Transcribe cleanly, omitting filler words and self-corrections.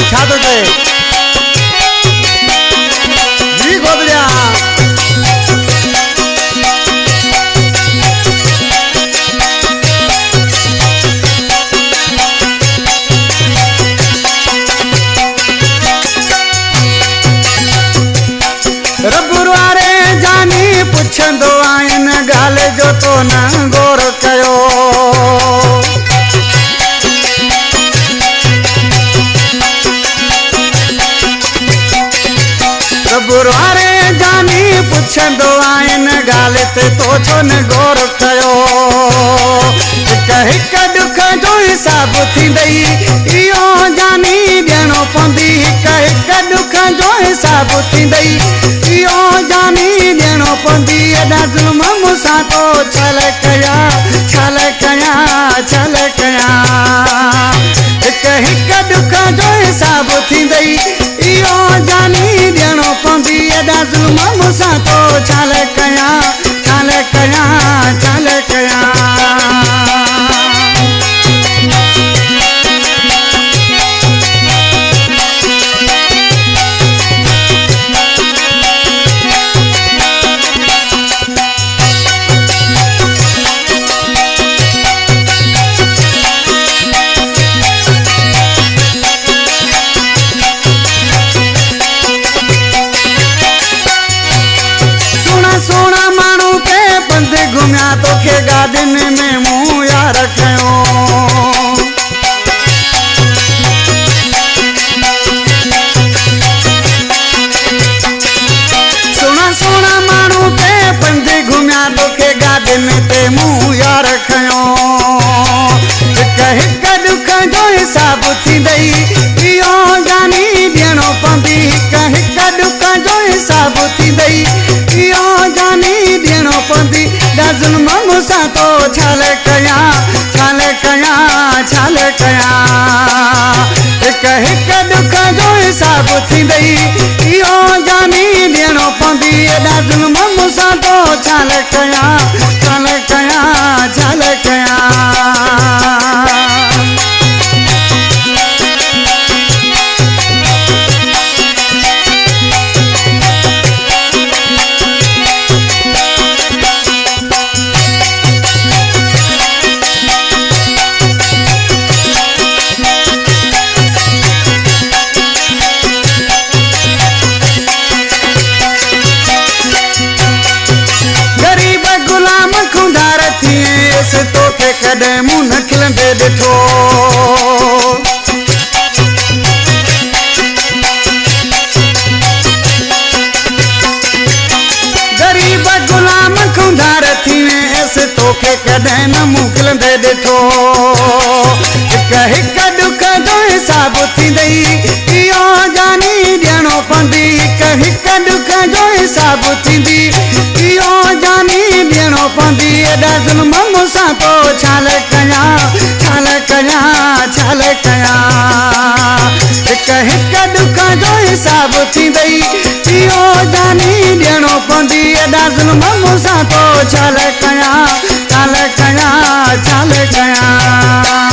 छा तो चए जी गोदड़िया रबुरवारे जानी पुछंदो आइन गाल जो तो न गौर कयो रबुरवारे जानी पुछंदो आइन गाल ते तो छो न गौर कयो हिक दुख जो हिसाब थींदई इहो जानी ॾियणो पवंदी हिक दुख जो हिसाब थींदई इहो जानी ॾियणो पवंदी एॾा ज़ुल्म मूंसां तो छल कया छल कया छल कया हिक दुख जो हिसाब थींदई इहो जानी ॾियणो पवंदी एॾा ज़ुल्म मूंसां तो छल कया छल कया छल कया घुमिया तोखे गादिन में मुंह यार कयो सोना सोना माण्हू पे पंधि घुमिया तोखे गादिन ते मुंह यार खयो हिक दुख जो हिसाब थींदई इहो जानी ॾियणो पवंदी हिक दुख जो हिसाब थींदई इहो जानी ॾियणो पवंदी ज़ुल्म मूंसां तो छल कया छल कया छल कया हिक दुख जो हिसाब थींदई इहो जानी ॾियणो पवंदी एॾा ज़ुल्म मूंसां तो छल कया छल कया छल कया तोखे कॾहिं मुंहुं न खिलंदे ॾिठो ग़रीब गुलाम खुंधार थी वेंसि तोखे कॾहिं न मुंहुं खिलंदे ॾिठो हिक दुख जो हिसाब थींदई इहो जानी ॾियणो पवंदी हिक दुख जो हिसाब थींदी इहो जानी ॾियणो पवंदी एॾा ज़ुल्म मूंसां तो छल कया छल कया छल कया हिक दुख जो हिसाब थींदई इहो जानी ॾियणो पवंदी एॾा ज़ुल्म मूंसां तो छल कया छल कया छल कया